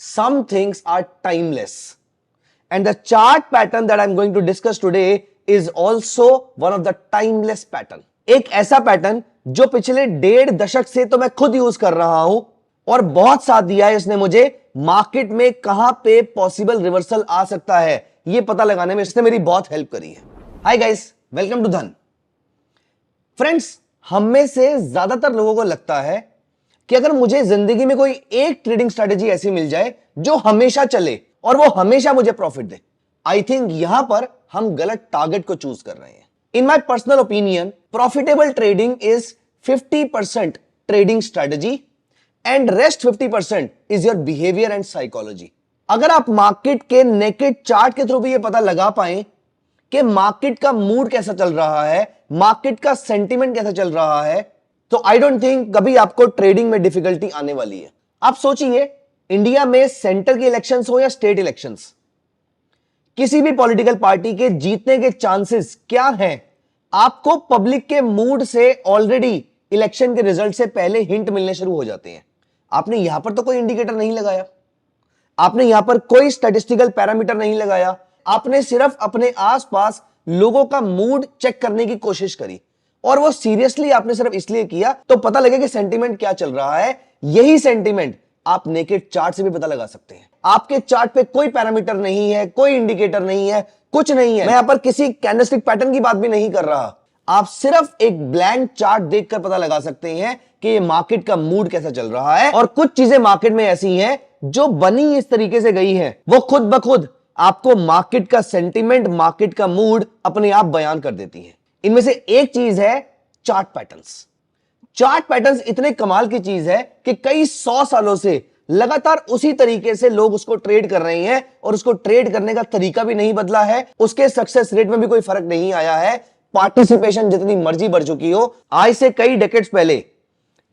some things are timeless. And the chart pattern that I'm going to discuss today is also one of the timeless pattern. एक ऐसा pattern जो पिछले 1.5 दशक से तो मैं खुद यूज कर रहा हूं और बहुत साथ दिया है इसने मुझे मार्केट में कहां पे पॉसिबल रिवर्सल आ सकता है ये पता लगाने में इसने मेरी बहुत हेल्प करी है। हाय गाइस, वेलकम टू धन। फ्रेंड्स, हम में से ज्यादातर लोगों को लगता है कि अगर मुझे जिंदगी में कोई एक ट्रेडिंग स्ट्रेटेजी ऐसी मिल जाए जो हमेशा चले और वो हमेशा मुझे प्रॉफिट दे। आई थिंक यहां पर हम गलत टारगेट को चूज कर रहे हैं। In my personal opinion, profitable trading is 50% trading strategy and rest 50% is your behaviour and psychology. अगर आप मार्केट के नेकेड चार्ट के थ्रू भी ये पता लगा पाए कि मार्केट का मूड कैसा चल रहा है, मार्केट का सेंटिमेंट कैसा चल रहा है, तो आई डोंट थिंक कभी आपको ट्रेडिंग में डिफिकल्टी आने वाली है। आप सोचिए, इंडिया में सेंटर के इलेक्शंस हो या स्टेट इलेक्शंस, किसी भी पॉलिटिकल पार्टी के जीतने के चांसेस क्या हैं, आपको पब्लिक के मूड से ऑलरेडी इलेक्शन के रिजल्ट से पहले हिंट मिलने शुरू हो जाते हैं। आपने यहां पर तो कोई इंडिकेटर नहीं लगाया, आपने यहां पर कोई स्टैटिस्टिकल पैरामीटर नहीं लगाया, आपने सिर्फ अपने आसपास लोगों का मूड चेक करने की कोशिश करी और वो सीरियसली आपने सिर्फ इसलिए किया तो पता लगे कि सेंटीमेंट क्या चल रहा है। यही सेंटीमेंट आप नेकेड चार्ट से भी पता लगा सकते हैं। आपके चार्ट पे कोई पैरामीटर नहीं है, कोई इंडिकेटर नहीं है, कुछ नहीं है। मैं यहां पर किसी कैंडलस्टिक पैटर्न की बात भी नहीं कर रहा। आप सिर्फ एक ब्लैंक चार्ट देखकर पता लगा सकते हैं कि ये मार्केट का मूड कैसा चल रहा है। और कुछ चीजें मार्केट में ऐसी हैं जो बनी इस तरीके से गई हैं, वो खुद ब खुद आपको मार्केट का सेंटीमेंट, मार्केट का मूड अपने आप बयान कर देती है। इनमें से एक चीज है चार्ट पैटर्न्स। चार्ट पैटर्न्स इतने कमाल की चीज है कि कई 100 सालों से लगातार उसी तरीके से लोग उसको ट्रेड कर रहे हैं और उसको ट्रेड करने का तरीका भी नहीं बदला है, उसके सक्सेस रेट में भी कोई फर्क नहीं आया है। पार्टिसिपेशन जितनी मर्जी बढ़ चुकी हो, आज से कई डेकेड्स पहले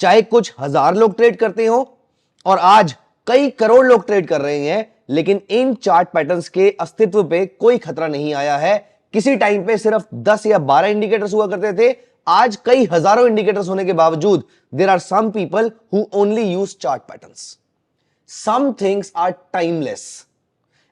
चाहे कुछ हजार लोग ट्रेड करते हो और आज कई करोड़ लोग ट्रेड कर रहे हैं, लेकिन इन चार्ट पैटर्न्स के अस्तित्व पे कोई खतरा नहीं आया है। किसी टाइम पे सिर्फ 10 या 12 इंडिकेटर्स हुआ करते थे, आज कई हजारों इंडिकेटर्स होने के बावजूद there are some people who only use chart patterns. Some things are timeless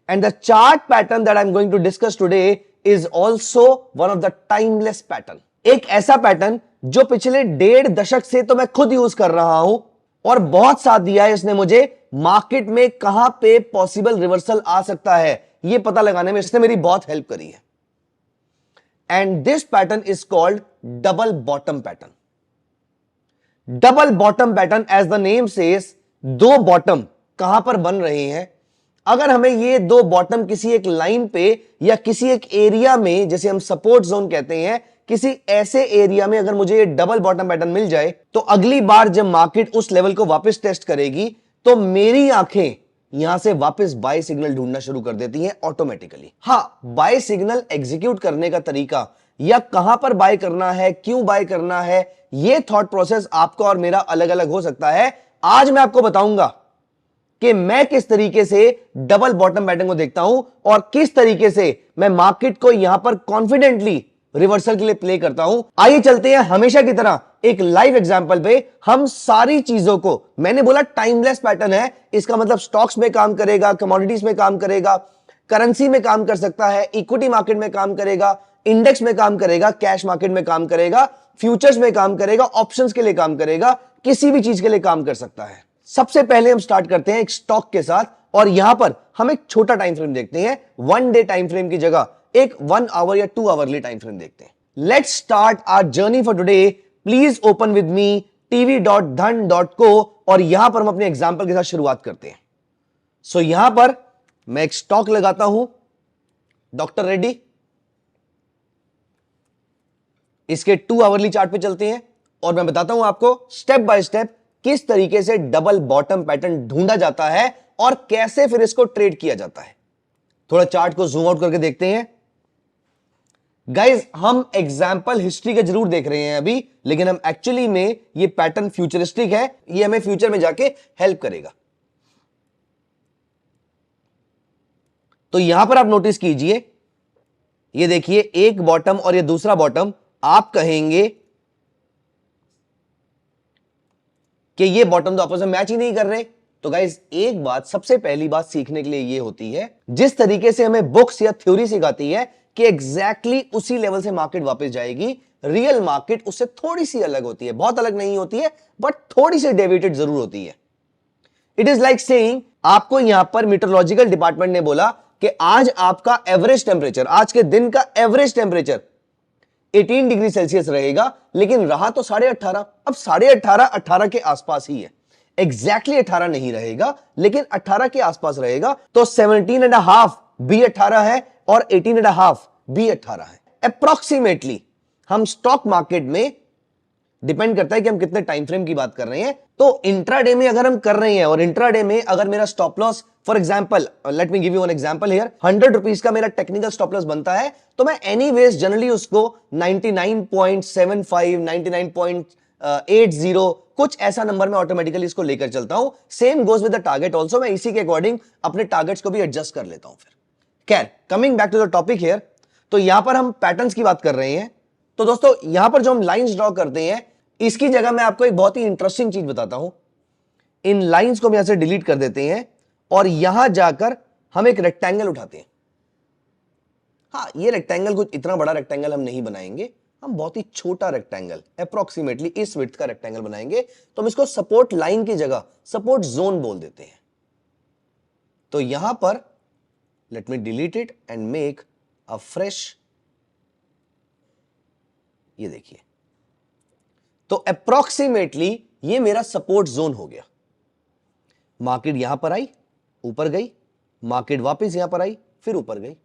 and the chart pattern that I am going to discuss today is also one of the timeless pattern. एक ऐसा pattern जो पिछले 1.5 दशक से तो मैं खुद use कर रहा हूं और बहुत साथ दिया है इसने मुझे मार्केट में कहां पे पॉसिबल रिवर्सल आ सकता है यह पता लगाने में इसने मेरी बहुत हेल्प करी है। And this pattern is called double bottom pattern. Double bottom pattern, as the name says, दो बॉटम कहां पर बन रहे हैं। अगर हमें ये दो बॉटम किसी एक लाइन पे या किसी एक एरिया में, जैसे हम सपोर्ट जोन कहते हैं, किसी ऐसे एरिया में अगर मुझे ये डबल बॉटम पैटर्न मिल जाए तो अगली बार जब मार्केट उस लेवल को वापस टेस्ट करेगी तो मेरी आंखें यहां से वापस बाय सिग्नल ढूंढना शुरू कर देती हैं ऑटोमेटिकली। हां, बाय सिग्नल एग्जीक्यूट करने का तरीका या कहां पर बाय करना है, क्यों बाय करना है, यह थॉट प्रोसेस आपका और मेरा अलग अलग हो सकता है। आज मैं आपको बताऊंगा कि मैं किस तरीके से डबल बॉटम पैटर्न को देखता हूं और किस तरीके से मैं मार्केट को यहां पर कॉन्फिडेंटली रिवर्सल के लिए प्ले करता हूं। आइए चलते हैं हमेशा की तरह एक लाइव एग्जांपल पे। हम सारी चीजों को, मैंने बोला टाइमलेस पैटर्न है, इसका मतलब स्टॉक्स में काम करेगा, कमोडिटीज में काम करेगा, करेंसी में काम कर सकता है, इक्विटी मार्केट में काम करेगा, इंडेक्स में काम करेगा, कैश मार्केट में काम करेगा, फ्यूचर्स में काम करेगा, ऑप्शंस के लिए काम करेगा, किसी भी चीज के लिए काम कर सकता है। सबसे पहले हम स्टार्ट करते हैं एक स्टॉक के साथ और यहां पर हम एक छोटा टाइम फ्रेम देखते हैं। 1 डे टाइम फ्रेम की जगह एक 1 आवर या 2 आवरली टाइम फ्रेम देखते हैं। Let's start our journey for today. Please open with me tv.dhan.co और यहां पर हम अपने एग्जांपल के साथ शुरुआत करते हैं। सो यहां पर मैं एक स्टॉक लगाता हूं, डॉक्टर रेड्डी। इसके 2 आवरली चार्ट पे चलते हैं और मैं बताता हूं आपको स्टेप बाय स्टेप किस तरीके से डबल बॉटम पैटर्न ढूंढा जाता है और कैसे फिर इसको ट्रेड किया जाता है। थोड़ा चार्ट को जूम आउट करके देखते हैं। गाइज, हम एग्जाम्पल हिस्ट्री के जरूर देख रहे हैं अभी, लेकिन हम एक्चुअली में ये पैटर्न फ्यूचरिस्टिक है, ये हमें फ्यूचर में जाके हेल्प करेगा। तो यहां पर आप नोटिस कीजिए, ये देखिए एक बॉटम और ये दूसरा बॉटम, आप कहेंगे कि ये बॉटम तो आपस में मैच ही नहीं कर रहे, तो गाइज एक बात, सबसे पहली बात सीखने के लिए ये होती है, जिस तरीके से हमें बुक्स या थ्योरी सिखाती है कि एग्जैक्टली उसी लेवल से मार्केट वापस जाएगी, रियल मार्केट उससे थोड़ी सी अलग होती है, बहुत अलग नहीं होती है बट थोड़ी सी डेविएटेड जरूर होती है। इट इज लाइक सेइंग, आपको यहां पर मीटरोलॉजिकल डिपार्टमेंट ने बोला कि आज आपका एवरेज टेंपरेचर, आज के दिन का एवरेज टेंपरेचर 18 डिग्री सेल्सियस रहेगा, लेकिन रहा तो 18.5। अब 18.5 18 के आसपास ही है, एग्जैक्टली 18 नहीं रहेगा लेकिन 18 के आसपास रहेगा। तो 17.5 भी 18 है और 18.5 भी 18 है अप्रोक्सीमेटली। हम स्टॉक मार्केट में डिपेंड करता है कि हम कितने टाइम फ्रेम की बात कर रहे हैं। तो इंट्राडे में अगर हम कर रहे हैं और इंट्राडे में अगर मेरा stop loss, for example let me give you an example here, 100 rupees का मेरा टेक्निकल स्टॉप लॉस बनता है, तो मैं एनीवेज जनरली उसको 99.75 99.80 कुछ ऐसा नंबर में ऑटोमेटिकली इसको लेकर चलता हूं। Same goes with the target also, मैं इसी के अकॉर्डिंग अपने टारगेट्स को भी एडजस्ट कर लेता हूं। फिर खैर, coming back to the topic here, तो यहां पर हम पैटर्न्स की बात कर रहे हैं। तो दोस्तों यहां पर जो हम लाइंस ड्रॉ करते हैं, इसकी जगह मैं आपको एक बहुत ही इंटरेस्टिंग चीज बताता हूं। इन लाइंस को हम यहां से डिलीट कर देते हैं और यहां जाकर हम एक रेक्टेंगल उठाते हैं। हाँ, ये रेक्टेंगल कुछ इतना बड़ा रेक्टेंगल हम नहीं बनाएंगे, हम बहुत ही छोटा रेक्टेंगल अप्रोक्सीमेटली इस विड्थ का रेक्टेंगल बनाएंगे। तो हम इसको सपोर्ट लाइन की जगह सपोर्ट जोन बोल देते हैं। तो यहां पर let me delete it and make a fresh, ये देखिए, तो अप्रोक्सीमेटली ये मेरा सपोर्ट जोन हो गया। मार्केट यहां पर आई, ऊपर गई, मार्केट वापस यहां पर आई, फिर ऊपर गई,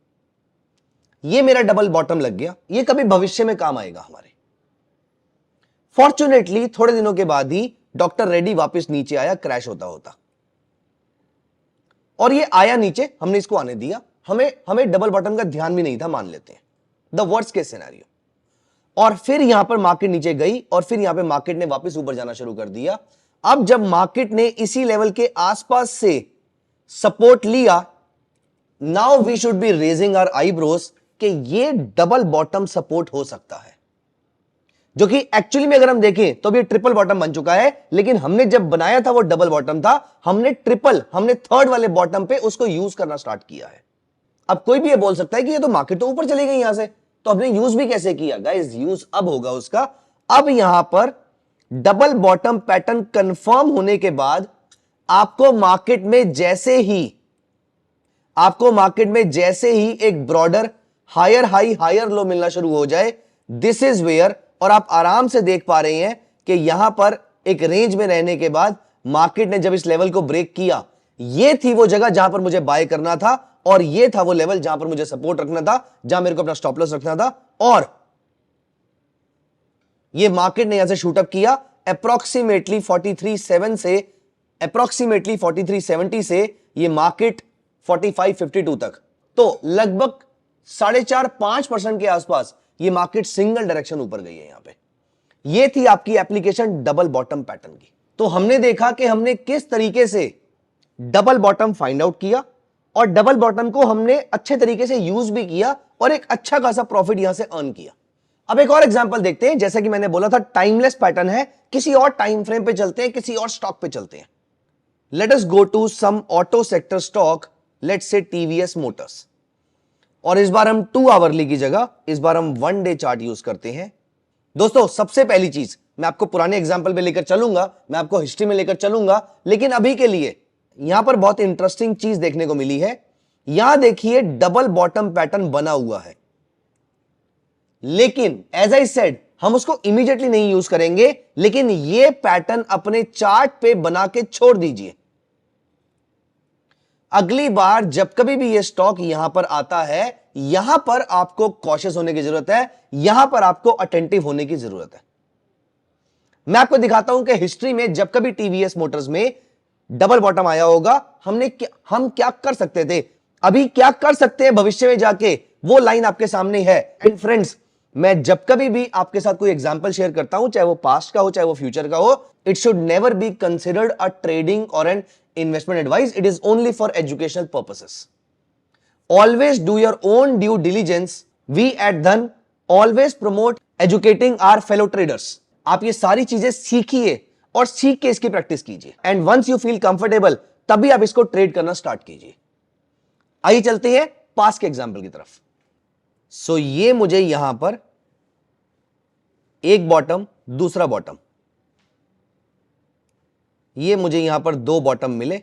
ये मेरा डबल बॉटम लग गया। ये कभी भविष्य में काम आएगा हमारे। फॉर्चुनेटली थोड़े दिनों के बाद ही डॉक्टर रेड्डी वापस नीचे आया, क्रैश होता होता, और ये आया नीचे, हमने इसको आने दिया। हमें डबल बॉटम का ध्यान भी नहीं था, मान लेते हैं, द वर्स्ट केस सिनेरियो। और फिर यहां पर मार्केट नीचे गई और फिर यहां पे मार्केट ने वापस ऊपर जाना शुरू कर दिया। अब जब मार्केट ने इसी लेवल के आसपास से सपोर्ट लिया, now we should be raising our eyebrows कि ये डबल बॉटम सपोर्ट हो सकता है, जो कि एक्चुअली में अगर हम देखें तो भी ट्रिपल बॉटम बन चुका है। लेकिन हमने जब बनाया था वो डबल बॉटम था, हमने थर्ड वाले बॉटम पे उसको यूज करना स्टार्ट किया है। अब कोई भी ये बोल सकता है कि ये तो मार्केट तो ऊपर चली गई यहां से, तो हमने यूज भी कैसे किया? गाइस, यूज अब होगा उसका। अब यहां पर डबल बॉटम पैटर्न कंफर्म होने के बाद आपको मार्केट में जैसे ही एक broader higher high higher low मिलना शुरू हो जाए, दिस इज वेयर, और आप आराम से देख पा रहे हैं कि यहां पर एक रेंज में रहने के बाद मार्केट ने जब इस लेवल को ब्रेक किया, ये थी वो जगह जहां पर मुझे बाय करना था और ये था वो लेवल जहां पर मुझे सपोर्ट रखना था, जहां मेरे को अपना स्टॉप लॉस रखना था। और ये मार्केट ने यहां से शूटअप किया अप्रोक्सीमेटली 43.7 से, अप्रोक्सीमेटली 43.70 से ये मार्केट 45.52 तक, तो लगभग 4.5-5% के आसपास ये मार्केट सिंगल डायरेक्शन ऊपर गई है। यहां पे ये थी आपकी एप्लीकेशन डबल बॉटम पैटर्न की। तो हमने देखा कि हमने किस तरीके से डबल बॉटम फाइंड आउट किया और डबल बॉटम को हमने अच्छे तरीके से यूज भी किया और एक अच्छा खासा प्रॉफिट यहां से अर्न किया। अब एक और एग्जांपल देखते हैं। जैसा कि मैंने बोला था, टाइमलेस पैटर्न है, किसी और टाइम फ्रेम पे चलते हैं, किसी और स्टॉक पे चलते हैं। Let us go to some auto sector stock, let's say TVS Motors, और इस बार हम 2 आवरली की जगह इस बार हम 1 डे चार्ट यूज करते हैं। दोस्तों सबसे पहली चीज, मैं आपको पुराने एग्जांपल पे लेकर चलूंगा, मैं आपको हिस्ट्री में लेकर चलूंगा, लेकिन अभी के लिए यहां पर बहुत इंटरेस्टिंग चीज देखने को मिली है। यहां देखिए डबल बॉटम पैटर्न बना हुआ है, लेकिन एज आई सेड हम उसको इमीडिएटली नहीं यूज करेंगे, लेकिन यह पैटर्न अपने चार्ट पे बना के छोड़ दीजिए। अगली बार जब कभी भी यह स्टॉक यहां पर आता है, यहां पर आपको कॉशियस होने की जरूरत है, यहां पर आपको अटेंटिव होने की जरूरत है। मैं आपको दिखाता हूं कि हिस्ट्री में जब कभी टीवीएस मोटर्स में डबल बॉटम आया होगा, हम क्या कर सकते थे, अभी क्या कर सकते हैं भविष्य में जाके, वो लाइन आपके सामने है। एंड फ्रेंड्स, मैं जब कभी भी आपके साथ कोई एग्जांपल शेयर करता हूं, चाहे वो पास्ट का हो चाहे वो फ्यूचर का हो, it should never be considered a trading और N investment advice. It is only for educational purposes. Always do your own due diligence. We at Dhan always promote educating our fellow traders. आप ये सारी चीजें सीखिए और सीख के इसकी प्रैक्टिस कीजिए। And once you feel comfortable, तभी आप इसको ट्रेड करना स्टार्ट कीजिए। आइए चलते हैं पास के एग्जांपल की तरफ। सो ये मुझे यहां पर एक बॉटम, दूसरा बॉटम, ये मुझे यहां पर दो बॉटम मिले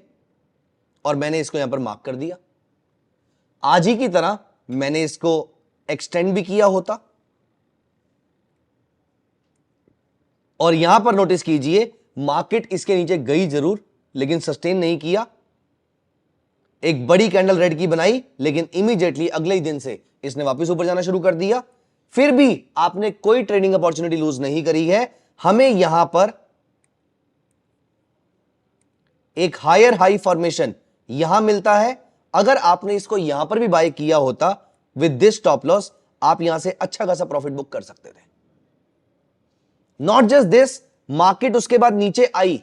और मैंने इसको यहां पर मार्क कर दिया। आज ही की तरह मैंने इसको एक्सटेंड भी किया होता और यहां पर नोटिस कीजिए मार्केट इसके नीचे गई जरूर लेकिन सस्टेन नहीं किया। एक बड़ी कैंडल रेड की बनाई लेकिन इमीडिएटली अगले ही दिन से इसने वापस ऊपर जाना शुरू कर दिया। फिर भी आपने कोई ट्रेडिंग अपॉर्चुनिटी लूज नहीं करी है। हमें यहां पर एक हायर हाई फॉर्मेशन यहां मिलता है। अगर आपने इसको यहां पर भी बाय किया होता विद दिस स्टॉप लॉस, आप यहां से अच्छा खासा प्रॉफिट बुक कर सकते थे। नॉट जस्ट दिस, मार्केट उसके बाद नीचे आई,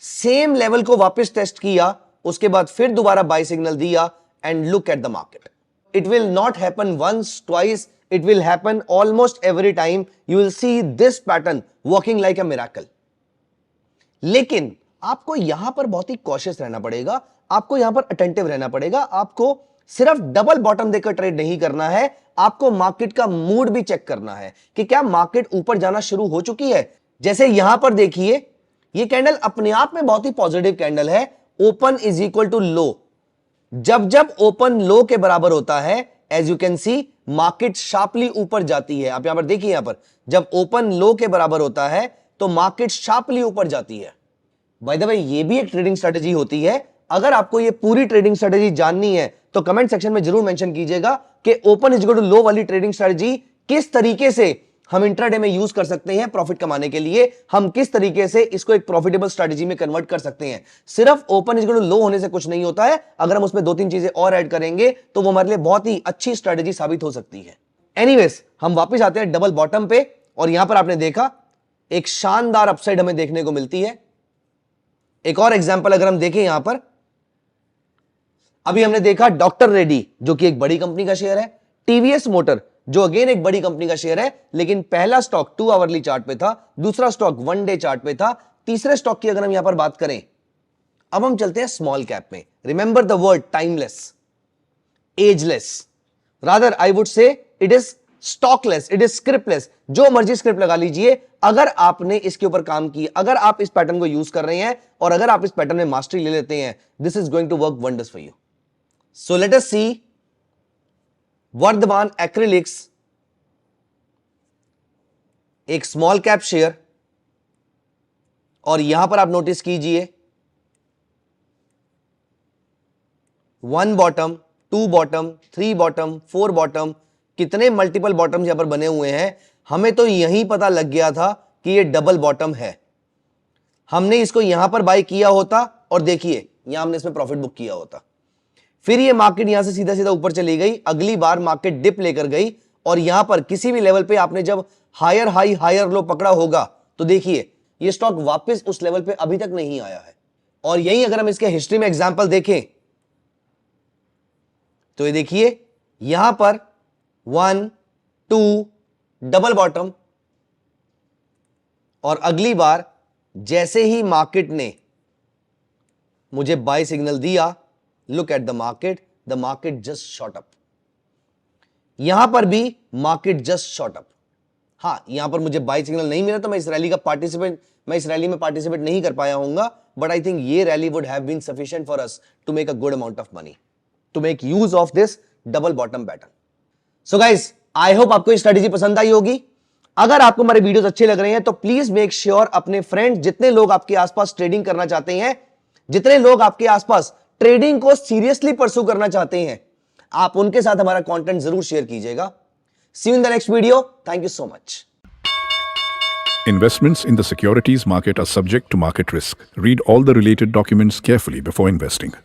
सेम लेवल को वापस टेस्ट किया, उसके बाद फिर दोबारा बाय सिग्नल दिया and look at the market. It will not happen once twice, it will happen almost every time. You will see this pattern working like a miracle. लेकिन आपको यहां पर बहुत ही कॉशियस रहना पड़ेगा, आपको यहां पर अटेंटिव रहना पड़ेगा। आपको सिर्फ डबल बॉटम देकर ट्रेड नहीं करना है, आपको मार्केट का मूड भी चेक करना है कि क्या मार्केट ऊपर जाना शुरू हो चुकी है। जैसे यहां पर देखिए, ये कैंडल अपने आप में बहुत ही पॉजिटिव कैंडल है। Open is equal to low, जब जब ओपन लो के बराबर होता है, as you can see market sharply ऊपर जाती है। आप यहां पर देखिए, यहां पर जब ओपन लो के बराबर होता है तो मार्केट शार्पली ऊपर जाती है। बाय द वे, ये भी एक ट्रेडिंग स्ट्रेटेजी होती है। अगर आपको ये पूरी ट्रेडिंग स्ट्रेटेजी जाननी है तो कमेंट सेक्शन में जरूर मेंशन कीजिएगा कि ओपन इज इक्वल टू लो वाली ट्रेडिंग स्ट्रेटेजी किस तरीके से हम इंट्राडे में यूज कर सकते हैं प्रॉफिट कमाने के लिए। हम किस तरीके से इसको एक प्रॉफिटेबल स्ट्रेटेजी में कन्वर्ट कर सकते हैं। सिर्फ ओपन इज इक्वल टू लो होने से कुछ नहीं होता है, अगर हम उसमें दो तीन चीजें और ऐड करेंगे तो वो हमारे लिए बहुत ही अच्छी स्ट्रेटेजी साबित हो सकती है। एनीवेज, हम वापस आते हैं डबल बॉटम पे और यहां पर आपने देखा एक शानदार अपसाइड हमें देखने को मिलती है। एक और एग्जांपल अगर हम देखें, यहां पर अभी हमने देखा डॉक्टर रेड्डी जो कि एक बड़ी कंपनी का शेयर है, टीवीएस मोटर जो अगेन एक बड़ी कंपनी का शेयर है, लेकिन पहला स्टॉक 2 आवरली चार्ट पे था, दूसरा स्टॉक 1 डे चार्ट पे था, तीसरे स्टॉक की अगर हम यहां पर बात करें, अब हम चलते हैं स्मॉल कैप में। Remember the word timeless, ageless, rather I would say it is stockless, it is scriptless. जो मर्जी स्क्रिप्ट लगा लीजिए, अगर आपने इसके ऊपर काम किया, अगर आप इस पैटर्न को यूज कर रहे हैं और अगर आप इस पैटर्न में मास्टरी ले लेते हैं, this is going to work wonders for you. So let us see Vardhman Acrylics, एक स्मॉल कैप शेयर, और यहां पर आप नोटिस कीजिए 1 बॉटम, 2 बॉटम, 3 बॉटम, 4 बॉटम, कितने मल्टीपल बॉटम्स यहां पर बने हुए हैं। हमें तो यहीं पता लग गया था कि ये डबल बॉटम है। हमने इसको यहां पर बाय किया होता और देखिए यहां हमने इसमें प्रॉफिट बुक किया होता। फिर ये मार्केट यहां से सीधा सीधा ऊपर चली गई, अगली बार मार्केट डिप लेकर गई और यहां पर किसी भी लेवल पे आपने जब हायर हाई हायर लो पकड़ा होगा तो देखिए ये स्टॉक वापस उस लेवल पे अभी तक नहीं आया है। और यही अगर हम इसके हिस्ट्री में एग्जांपल देखें तो ये देखिए यहां पर 1, 2 डबल बॉटम, और अगली बार जैसे ही मार्केट ने मुझे बाय सिग्नल दिया, look at the market just shot up. यहां पर भी मार्केट जस्ट शॉट अप। हां, यहां पर मुझे बाय सिग्नल नहीं मिला तो मैं इस रैली में पार्टिसिपेट नहीं कर पाया हूंगा, बट आई थिंक ये rally would have been sufficient for us to make a good amount of money, to make use of this double bottom pattern. So guys, I hope आपको ये strategy पसंद आई होगी। अगर आपको हमारे वीडियोस अच्छे लग रहे हैं तो प्लीज मेक श्योर अपने फ्रेंड्स, जितने लोग आपके आसपास ट्रेडिंग करना चाहते हैं, जितने लोग आपके आसपास ट्रेडिंग को सीरियसली परस्यू करना चाहते हैं, आप उनके साथ हमारा कंटेंट जरूर शेयर कीजिएगा। See you in the next video. Thank you so much. Investments in the securities market are subject to market risk. Read all the related documents carefully before investing.